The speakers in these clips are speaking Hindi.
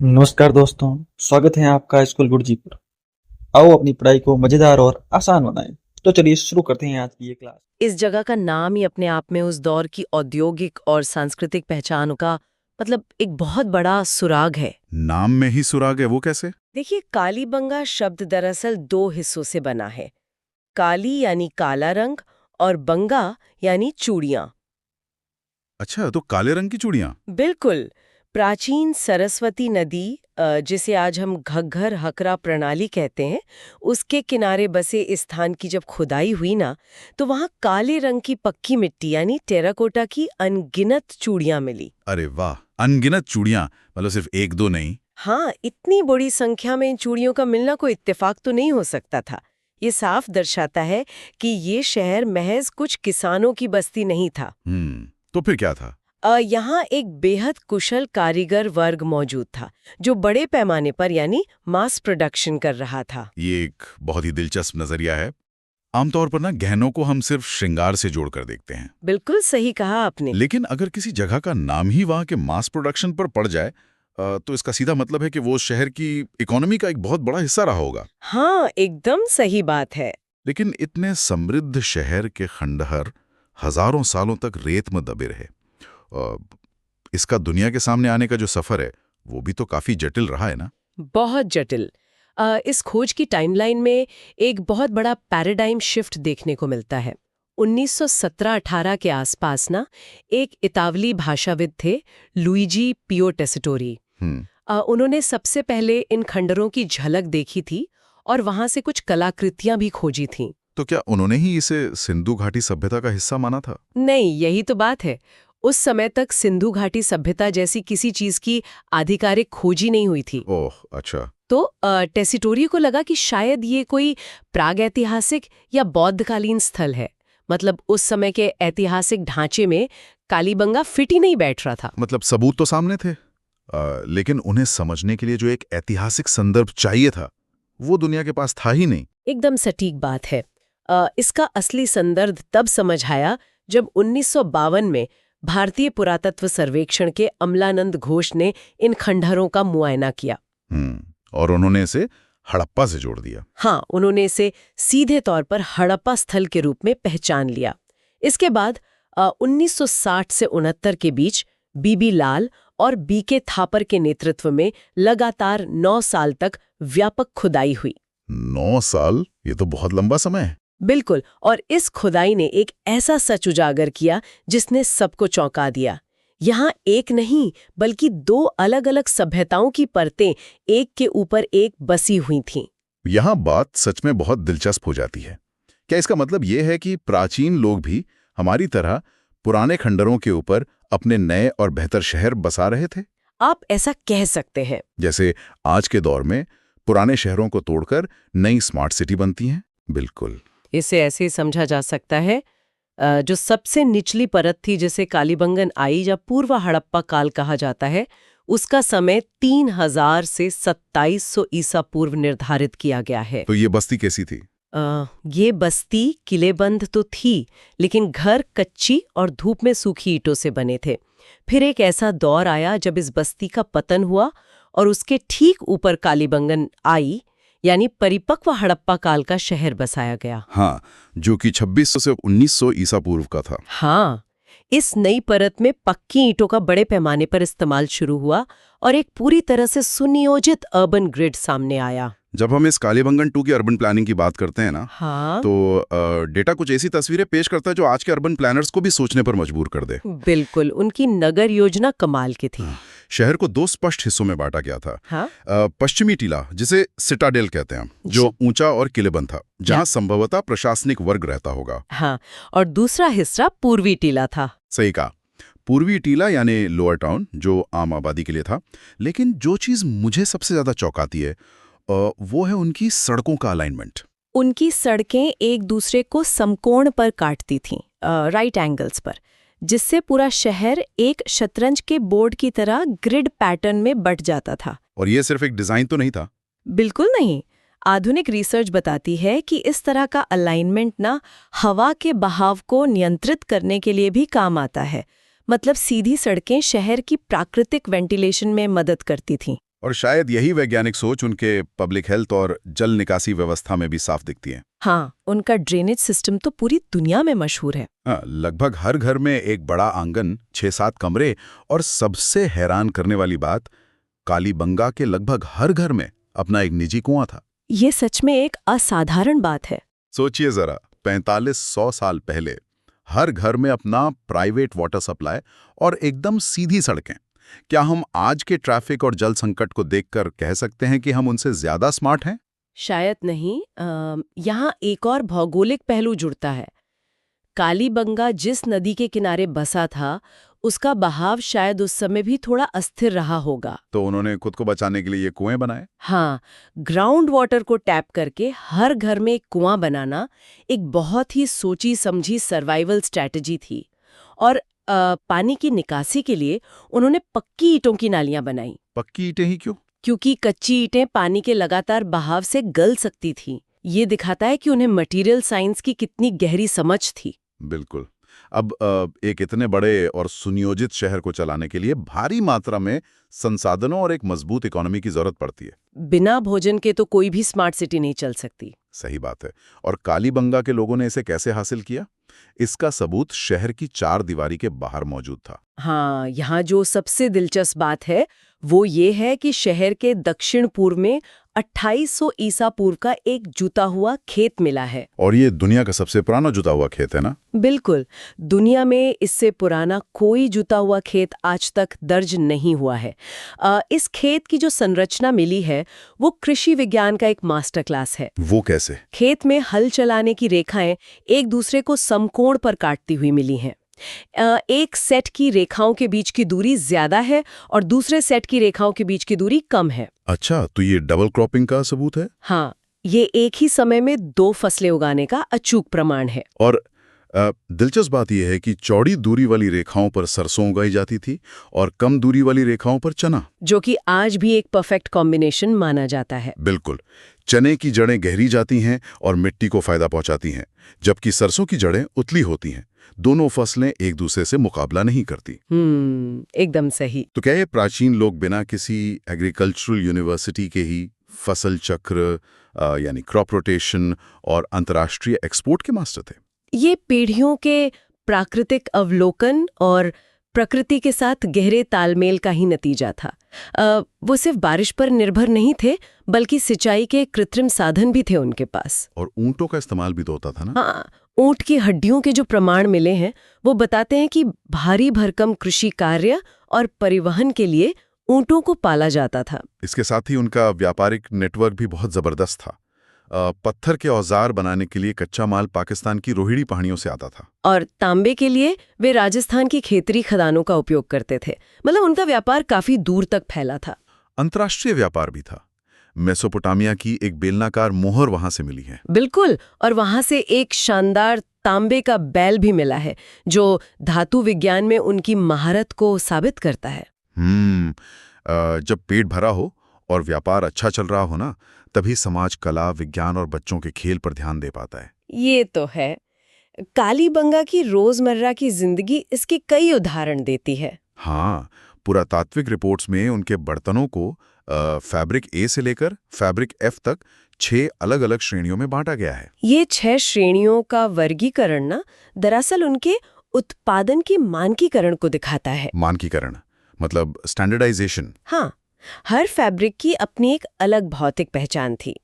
नमस्कार दोस्तों। स्वागत है आपका स्कूल गुरुजी पर। आओ अपनी पढ़ाई को मजेदार और आसान बनाएं। तो चलिए शुरू करते हैं आज की ये क्लास। इस जगह का नाम ही अपने आप में उस दौर की औद्योगिक और सांस्कृतिक पहचान का एक बहुत बड़ा सुराग है। नाम में ही सुराग है, वो कैसे? देखिए, कालीबंगा शब्द दरअसल दो हिस्सों से बना है। काली यानी काला रंग और बंगा यानी चूड़ियां। अच्छा, तो काले रंग की चूड़ियां। बिल्कुल। प्राचीन सरस्वती नदी, जिसे आज हम घग्घर हकरा प्रणाली कहते हैं, उसके किनारे बसे इस स्थान की जब खुदाई हुई ना, तो वहाँ काले रंग की पक्की मिट्टी यानी टेराकोटा की अनगिनत चूड़ियां मिली। अरे वाह, अनगिनत चूड़ियां। मतलब सिर्फ एक दो नहीं। हाँ, इतनी बड़ी संख्या में इन चूड़ियों का मिलना कोई इत्तेफाक तो नहीं हो सकता था। ये साफ दर्शाता है कि ये शहर महज कुछ किसानों की बस्ती नहीं था। तो फिर क्या था? यहाँ एक बेहद कुशल कारीगर वर्ग मौजूद था, जो बड़े पैमाने पर यानी मास प्रोडक्शन कर रहा था। ये एक बहुत ही दिलचस्प नजरिया है। आमतौर पर ना गहनों को हम सिर्फ श्रृंगार से जोड़कर देखते हैं। बिल्कुल सही कहा आपने। लेकिन अगर किसी जगह का नाम ही वहां के मास प्रोडक्शन पर पड़ जाए, तो इसका सीधा मतलब है कि वो शहर की इकोनॉमी का एक बहुत बड़ा हिस्सा रहा होगा। हाँ, एकदम सही बात है। लेकिन इतने समृद्ध शहर के खंडहर हजारों सालों तक रेत में दबे रहे। अ, इसका दुनिया के सामने आने का जो सफर है, वो भी तो काफी जटिल रहा है ना। बहुत जटिल। इस खोज की टाइमलाइन में एक बहुत बड़ा पैराडाइम शिफ्ट देखने को मिलता है। 1917-18 के आसपास ना, एक इतावली भाषाविद थे, लुइजी पियो टेसिटोरी। हम्म। उन्होंने सबसे पहले इन खंडरों की झलक देखी थी और वहां से कुछ कलाकृतियां भी खोजी थीं। तो क्या उन्होंने ही इसे सिंधु घाटी सभ्यता का हिस्सा माना था? नहीं, यही तो बात है। उस समय तक सिंधु घाटी सभ्यता जैसी किसी चीज की आधिकारिक खोज ही नहीं हुई थी। ओह अच्छा। तो टेसिटोरी को लगा कि शायद ये कोई प्रागैतिहासिक या बौद्धकालीन स्थल है। मतलब उस समय के ऐतिहासिक ढांचे में कालीबंगा फिट ही नहीं बैठ रहा था। मतलब सबूत तो सामने थे, लेकिन उन्हें समझने के लिए जो एक ऐतिहासिक संदर्भ चाहिए था, वो दुनिया के पास था ही नहीं। एकदम सटीक बात है। इसका असली संदर्भ तब समझ आया जब 1952 में भारतीय पुरातत्व सर्वेक्षण के अमलानंद घोष ने इन खंडहरों का मुआयना किया। और उन्होंने इसे हड़प्पा से जोड़ दिया। हाँ, उन्होंने इसे सीधे तौर पर हड़प्पा स्थल के रूप में पहचान लिया। इसके बाद 1960 से 69 के बीच बीबी लाल और बीके थापर के नेतृत्व में लगातार 9 साल तक व्यापक खुदाई हुई। 9 साल? ये तो बहुत लंबा समय है। बिल्कुल। और इस खुदाई ने एक ऐसा सच उजागर किया जिसने सबको चौंका दिया। यहाँ एक नहीं बल्कि दो अलग अलग सभ्यताओं की परतें एक के ऊपर एक बसी हुई थीं। यहाँ बात सच में बहुत दिलचस्प हो जाती है। क्या इसका मतलब ये है कि प्राचीन लोग भी हमारी तरह पुराने खंडरों के ऊपर अपने नए और बेहतर शहर बसा रहे थे? आप ऐसा कह सकते हैं। जैसे आज के दौर में पुराने शहरों को तोड़कर नई स्मार्ट सिटी बनती हैं। बिल्कुल। इसे ऐसे ही समझा जा सकता है, जो सबसे निचली परत थी जिसे कालीबंगन आई या पूर्व हड़प्पा काल कहा जाता है, उसका समय 3000 से 2700 ईसा पूर्व निर्धारित किया गया है। तो ये बस्ती कैसी थी? ये बस्ती किलेबंद तो थी, लेकिन घर कच्ची और धूप में सूखी ईंटों से बने थे। फिर एक ऐसा दौर आया जब इस बस्ती का पतन हुआ और उसके ठीक ऊपर कालीबंगन आई, यानी परिपक्व हड़प्पा काल का शहर बसाया गया। हाँ, जो कि 2600 से 1900 ईसा पूर्व का था। हाँ, इस नई परत में पक्की ईंटों का बड़े पैमाने पर इस्तेमाल शुरू हुआ और एक पूरी तरह से सुनियोजित अर्बन ग्रिड सामने आया। जब हम इस कालीबंगन 2 की अर्बन प्लानिंग की बात करते हैं ना, हाँ, तो डेटा कुछ ऐसी तस्वीरें पेश करता है जो आज के अर्बन प्लानर्स को भी सोचने पर मजबूर कर दे। बिल्कुल। उनकी नगर योजना कमाल की थी। शहर को 2 स्पष्ट हिस्सों में बांटा गया था। हाँ? पश्चिमी टीला, जिसे सिटाडेल कहते हैं, जो ऊंचा और किलेबंद था, जहां संभवतः प्रशासनिक वर्ग रहता होगा। हाँ, और दूसरा हिस्सा पूर्वी टीला था। सही कहा। पूर्वी टीला यानी लोअर टाउन, जो आम आबादी के लिए था। लेकिन जो चीज मुझे सबसे ज्यादा चौंकाती है, वो है उनकी सड़कों का अलाइनमेंट। उनकी सड़कें एक दूसरे को समकोण पर काटती थीं, राइट एंगल्स पर, जिससे पूरा शहर एक शतरंज के बोर्ड की तरह ग्रिड पैटर्न में बंट जाता था। और ये सिर्फ एक डिजाइन तो नहीं था। बिल्कुल नहीं। आधुनिक रिसर्च बताती है कि इस तरह का अलाइनमेंट ना हवा के बहाव को नियंत्रित करने के लिए भी काम आता है। मतलब सीधी सड़कें शहर की प्राकृतिक वेंटिलेशन में मदद करती थीं। और शायद यही वैज्ञानिक सोच उनके पब्लिक हेल्थ और जल निकासी व्यवस्था में भी साफ दिखती है। हाँ, उनका ड्रेनेज सिस्टम तो पूरी दुनिया में मशहूर है। हाँ, लगभग हर घर में एक बड़ा आंगन, 6-7 कमरे, और सबसे हैरान करने वाली बात, कालीबंगा के लगभग हर घर में अपना एक निजी कुआं था। ये सच में एक असाधारण बात है। सोचिए जरा, 4500 साल पहले हर घर में अपना प्राइवेट वाटर सप्लाई और एकदम सीधी सड़कें। क्या हम आज के ट्रैफिक और जल संकट को देखकर कह सकते हैं कि हम उनसे ज्यादा स्मार्ट हैं? शायद नहीं। यहाँ एक और भौगोलिक पहलू जुड़ता है। कालीबंगा जिस नदी के किनारे बसा था, उसका बहाव शायद उस समय भी थोड़ा अस्थिर रहा होगा। तो उन्होंने खुद को बचाने के लिए ये कुएं बनाए। हाँ, ग्राउंड वाटर को टैप करके हर घर में एक कुआं बनाना एक बहुत ही सोची समझी सर्वाइवल स्ट्रैटेजी थी। और पानी की निकासी के लिए उन्होंने पक्की ईंटों की नालियां बनाई। पक्की ईंटें ही क्यों? क्योंकि कच्ची ईंटें पानी के लगातार बहाव से गल सकती थीं। ये दिखाता है कि उन्हें मटेरियल साइंस की कितनी गहरी समझ थी। बिल्कुल। अब एक इतने बड़े और सुनियोजित शहर को चलाने के लिए भारी मात्रा में संसाधनों और एक मजबूत इकोनॉमी की जरूरत पड़ती है। बिना भोजन के तो कोई भी स्मार्ट सिटी नहीं चल सकती। सही बात है। और कालीबंगा के लोगों ने इसे कैसे हासिल किया? इसका सबूत शहर की 4 दीवारी के बाहर मौजूद था। हाँ, यहाँ जो सबसे दिलचस्प बात है वो ये है कि शहर के दक्षिण पूर्व में 2800 ईसा पूर्व का एक जुता हुआ खेत मिला है। और ये दुनिया का सबसे पुराना जुता हुआ खेत है ना? बिल्कुल। दुनिया में इससे पुराना कोई जुता हुआ खेत आज तक दर्ज नहीं हुआ है। इस खेत की जो संरचना मिली है वो कृषि विज्ञान का एक मास्टर क्लास है। वो कैसे? खेत में हल चलाने की रेखाएं एक दूसरे को समकोण पर काटती हुई मिली हैं। एक सेट की रेखाओं के बीच की दूरी ज्यादा है और दूसरे सेट की रेखाओं के बीच की दूरी कम है। अच्छा, तो ये डबल क्रॉपिंग का सबूत है? हाँ, ये एक ही समय में 2 फसलें उगाने का अचूक प्रमाण है। और दिलचस्प बात यह है कि चौड़ी दूरी वाली रेखाओं पर सरसों उगाई जाती थी और कम दूरी वाली रेखाओं पर चना, जो कि आज भी एक परफेक्ट कॉम्बिनेशन माना जाता है। बिल्कुल। चने की जड़ें गहरी जाती हैं और मिट्टी को फायदा पहुंचाती हैं, जबकि सरसों की जड़ें उतली होती हैं। दोनों फसलें एक दूसरे से मुकाबला नहीं करती। एकदम सही। तो क्या ये प्राचीन लोग बिना किसी एग्रीकल्चरल यूनिवर्सिटी के ही फसल चक्र यानी क्रॉप रोटेशन और अंतर्राष्ट्रीय एक्सपोर्ट के मास्टर थे? ये पीढ़ियों के प्राकृतिक अवलोकन और प्रकृति के साथ गहरे तालमेल का ही नतीजा था। वो सिर्फ बारिश पर निर्भर नहीं थे, बल्कि सिंचाई के कृत्रिम साधन भी थे उनके पास। और ऊंटों का इस्तेमाल भी तो होता था ना? हाँ, ऊंट की हड्डियों के जो प्रमाण मिले हैं वो बताते हैं कि भारी भरकम कृषि कार्य और परिवहन के लिए ऊंटों को पाला जाता था। इसके साथ ही उनका व्यापारिक नेटवर्क भी बहुत जबरदस्त था। पत्थर के औजार बनाने के लिए कच्चा माल पाकिस्तान की रोहिणी पहाड़ियों से आता था, और तांबे के लिए वे राजस्थान की खेतरी खदानों का उपयोग करते थे। मतलब उनका व्यापार काफी दूर तक फैला था। अंतर्राष्ट्रीय व्यापार भी था। मेसोपोटामिया की एक बेलनाकार मोहर वहां से मिली है। बिल्कुल। और वहां से एक शानदार तांबे का बैल भी मिला है, जो धातु विज्ञान में उनकी महारत को साबित करता है। जब पेट भरा हो और व्यापार अच्छा चल रहा हो ना, तभी समाज कला, विज्ञान और बच्चों के खेल पर ध्यान दे पाता है। ये तो है। कालीबंगा की रोजमर्रा की जिंदगी इसके कई उदाहरण देती है। हाँ, पुरातात्विक रिपोर्ट्स में उनके बर्तनों को फैब्रिक ए से लेकर फैब्रिक एफ तक 6 अलग-अलग श्रेणियों में बांटा गया है। ये 6 श्रेणियों का वर्गीकरण ना दरअसल उनके उत्पादन के मानकीकरण को दिखाता है। मानकीकरण मतलब स्टैंडर्डाइजेशन। हाँ, हर फैब्रिक की अपनी एक अलग भौतिक पहचान थी।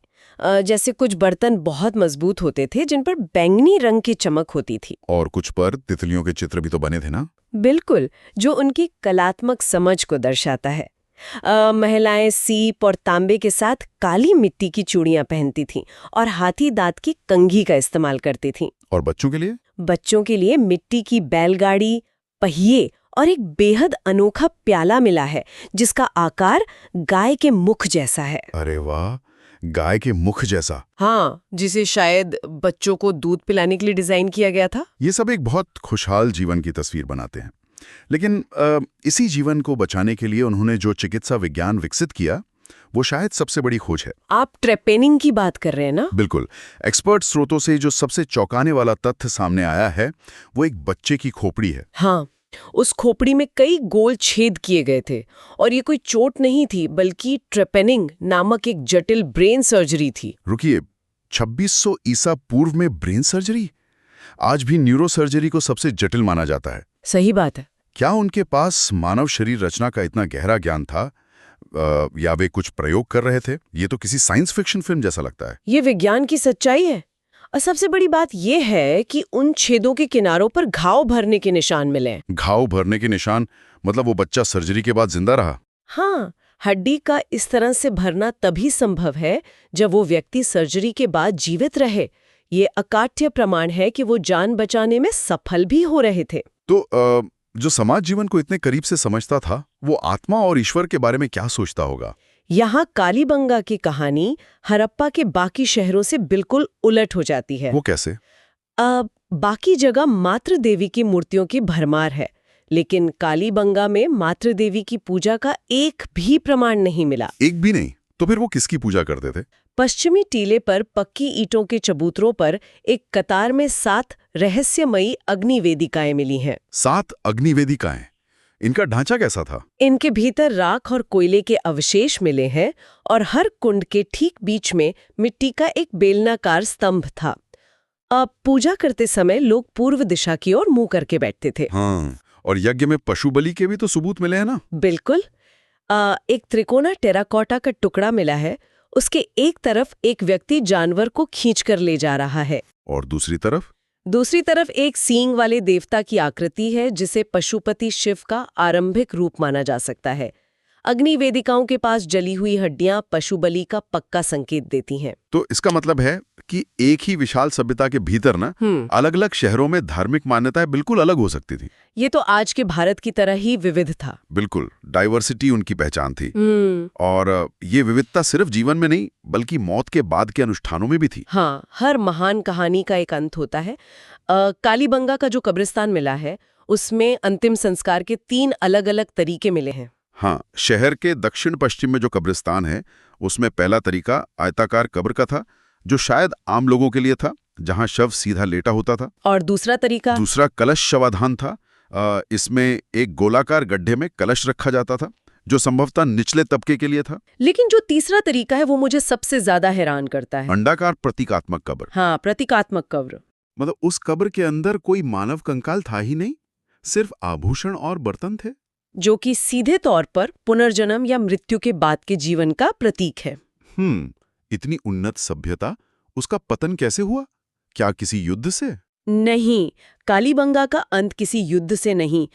जैसे कुछ बर्तन बहुत मजबूत होते थे जिन पर बैंगनी रंग की चमक होती थी, और कुछ पर तितलियों के चित्र भी तो बने थे ना? बिल्कुल, जो उनकी कलात्मक समझ को दर्शाता है। महिलाएं सीप और तांबे के साथ काली मिट्टी की चूड़ियां पहनती थीं और हाथी दांत की कंघी का इस्तेमाल करती थीं। और बच्चों के लिए? बच्चों के लिए मिट्टी की बैलगाड़ी, पहिए और एक बेहद अनोखा प्याला मिला है जिसका आकार गाय के मुख जैसा है। अरे वाह, गाय के मुख जैसा। हाँ, जिसे शायद बच्चों को दूध पिलाने के लिए डिजाइन किया गया था। ये सब एक बहुत खुशहाल जीवन की तस्वीर बनाते हैं। लेकिन इसी जीवन को बचाने के लिए उन्होंने जो चिकित्सा विज्ञान विकसित किया, वो शायद सबसे बड़ी खोज है। आप ट्रेपेनिंग की बात कर रहे हैं ना? बिल्कुल। एक्सपर्ट स्रोतों से जो सबसे चौंकाने वाला तथ्य सामने आया है, वो एक बच्चे की खोपड़ी है। हाँ, उस खोपड़ी में कई गोल छेद किए गए थे और ये कोई चोट नहीं थी बल्कि ट्रेपेनिंग नामक एक जटिल ब्रेन सर्जरी थी। रुकिए, 2600 ईसा पूर्व में ब्रेन सर्जरी? आज भी न्यूरो सर्जरी को सबसे जटिल माना जाता है। सही बात है। क्या उनके पास मानव शरीर रचना का इतना गहरा ज्ञान था, या वे कुछ प्रयोग कर रहे थे? ये तो किसी साइंस फिक्शन फिल्म जैसा लगता है। ये विज्ञान की सच्चाई है। और सबसे बड़ी बात यह है कि उन छेदों के किनारों पर घाव भरने के निशान मिले। घाव भरने के निशान? मतलब वो बच्चा सर्जरी के बाद जिंदा रहा? हाँ, हड्डी का इस तरह से भरना तभी संभव है जब वो व्यक्ति सर्जरी के बाद जीवित रहे। ये अकाट्य प्रमाण है कि वो जान बचाने में सफल भी हो रहे थे। तो जो समाज जीवन को इतने करीब से समझता था, वो आत्मा और ईश्वर के बारे में क्या सोचता होगा? यहाँ कालीबंगा की कहानी हड़प्पा के बाकी शहरों से बिल्कुल उलट हो जाती है। वो कैसे? बाकी जगह मातृ देवी की मूर्तियों की भरमार है, लेकिन कालीबंगा में मातृ देवी की पूजा का एक भी प्रमाण नहीं मिला। एक भी नहीं? तो फिर वो किसकी पूजा करते थे? पश्चिमी टीले पर पक्की ईंटों के चबूतरों पर एक कतार में 7 रहस्यमयी अग्नि वेदिकाएं मिली हैं। 7 अग्नि वेदिकाएं? इनका ढांचा कैसा था? इनके भीतर राख और कोयले के अवशेष मिले हैं और हर कुंड के ठीक बीच में मिट्टी का एक बेलनाकार स्तंभ था। अब पूजा करते समय लोग पूर्व दिशा की ओर मुंह करके बैठते थे। हाँ, और यज्ञ में पशु बलि के भी तो सबूत मिले हैं ना? बिल्कुल। एक त्रिकोना टेराकोटा का टुकड़ा मिला है। उसके एक तरफ एक व्यक्ति जानवर को खींचकर ले जा रहा है और दूसरी तरफ एक सींग वाले देवता की आकृति है, जिसे पशुपति शिव का आरंभिक रूप माना जा सकता है। अग्नि वेदिकाओं के पास जली हुई हड्डियां पशु बलि का पक्का संकेत देती हैं। तो इसका मतलब है कि एक ही विशाल सभ्यता के भीतर ना अलग अलग शहरों में धार्मिक मान्यताएं बिल्कुल अलग हो सकती थी। ये तो आज के भारत की तरह ही विविध था। बिल्कुल, डाइवर्सिटी उनकी पहचान थी। और ये विविधता सिर्फ जीवन में नहीं बल्कि मौत के बाद के अनुष्ठानों में भी थी। हाँ, हर महान कहानी का एक अंत होता है। कालीबंगा का जो कब्रिस्तान मिला है उसमें अंतिम संस्कार के 3 अलग-अलग तरीके मिले हैं। हाँ, शहर के दक्षिण पश्चिम में जो कब्रिस्तान है उसमें पहला तरीका आयताकार कब्र का था, जो शायद आम लोगों के लिए था, जहां शव सीधा लेटा होता था। और दूसरा कलश शवाधान था। इसमें एक गोलाकार गड्ढे में कलश रखा जाता था, जो संभवतः निचले तबके के लिए था। लेकिन जो तीसरा तरीका है वो मुझे सबसे ज्यादा हैरान करता है। अंडाकार प्रतीकात्मक कब्र। हाँ, प्रतीकात्मक कब्र। मतलब उस कब्र के अंदर कोई मानव कंकाल था ही नहीं, सिर्फ आभूषण और बर्तन थे, जो कि सीधे तौर पर पुनर्जन्म या मृत्यु के बाद के जीवन का प्रतीक है। इतनी उन्नत सभ्यता, उसका पतन कैसे हुआ? क्या किसी युद्ध से? नहीं, कालीबंगा का अंत किसी युद्ध से नहीं,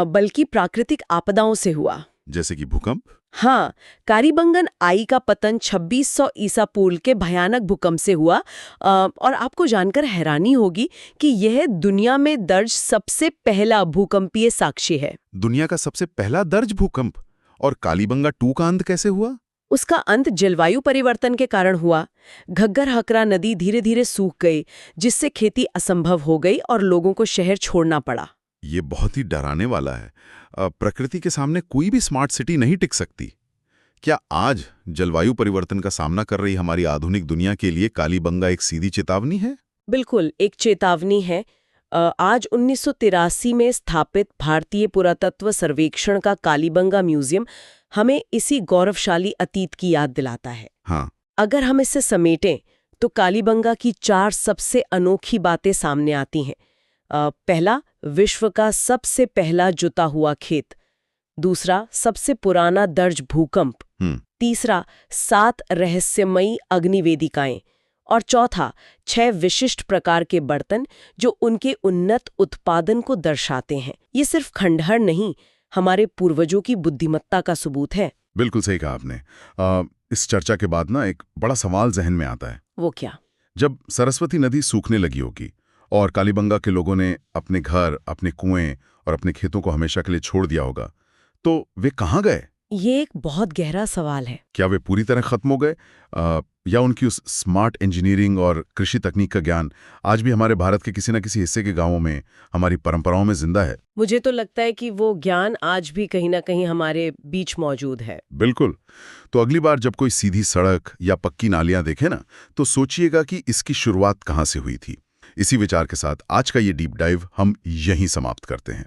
बल्कि प्राकृतिक आपदाओं से हुआ। जैसे कि भूकंप? हाँ, कालीबंगन आई का पतन 2600 ईसा पूर्व के भयानक भूकंप से हुआ। और आपको जानकर हैरानी होगी कि यह दुनिया में दर्ज सबसे पहला भूकंपीय साक्ष्य है। दुनिया का सबसे पहला दर्ज भूकंप? और कालीबंगा 2 का अंत कैसे हुआ? उसका अंत जलवायु परिवर्तन के कारण हुआ। घग्गर हकरा नदी धीरे धीरे सूख गई, जिससे खेती असंभव हो गई और लोगों को शहर छोड़ना पड़ा। ये बहुत ही डराने वाला है। प्रकृति के सामने कोई भी स्मार्ट सिटी नहीं टिक सकती। क्या आज जलवायु परिवर्तन का सामना कर रही हमारी आधुनिक दुनिया के लिए कालीबंगा एक सीधी चेतावनी है? बिल्कुल, एक चेतावनी है। आज 1983 में स्थापित भारतीय पुरातत्व सर्वेक्षण का कालीबंगा म्यूजियम हमें इसी गौरवशाली अतीत की याद दिलाता है। हाँ। अगर हम इसे समेटें तो कालीबंगा की 4 सबसे अनोखी बातें सामने आती हैं। पहला, विश्व का सबसे पहला जुता हुआ खेत। दूसरा, सबसे पुराना दर्ज भूकंप। तीसरा, 7 रहस्यमयी अग्निवेदिकाएं। और चौथा, 6 विशिष्ट प्रकार के बर्तन जो उनके उन्नत उत्पादन को दर्शाते हैं। ये सिर्फ खंडहर नहीं, हमारे पूर्वजों की बुद्धिमत्ता का सबूत है। बिल्कुल सही कहा आपने। इस चर्चा के बाद ना एक बड़ा सवाल जहन में आता है। वो क्या? जब सरस्वती नदी सूखने लगी होगी और कालीबंगा के लोगों ने अपने घर, अपने कुएं और अपने खेतों को हमेशा के लिए छोड़ दिया होगा, तो वे कहाँ गए? ये एक बहुत गहरा सवाल है। क्या वे पूरी तरह खत्म हो गए, या उनकी उस स्मार्ट इंजीनियरिंग और कृषि तकनीक का ज्ञान आज भी हमारे भारत के किसी न किसी हिस्से के गांवों में, हमारी परंपराओं में जिंदा है? मुझे तो लगता है कि वो ज्ञान आज भी कहीं ना कहीं हमारे बीच मौजूद है। बिल्कुल। तो अगली बार जब कोई सीधी सड़क या पक्की नालियां देखे ना, तो सोचिएगा कि इसकी शुरुआत कहाँ से हुई थी। इसी विचार के साथ आज का ये डीप डाइव हम यहीं समाप्त करते हैं।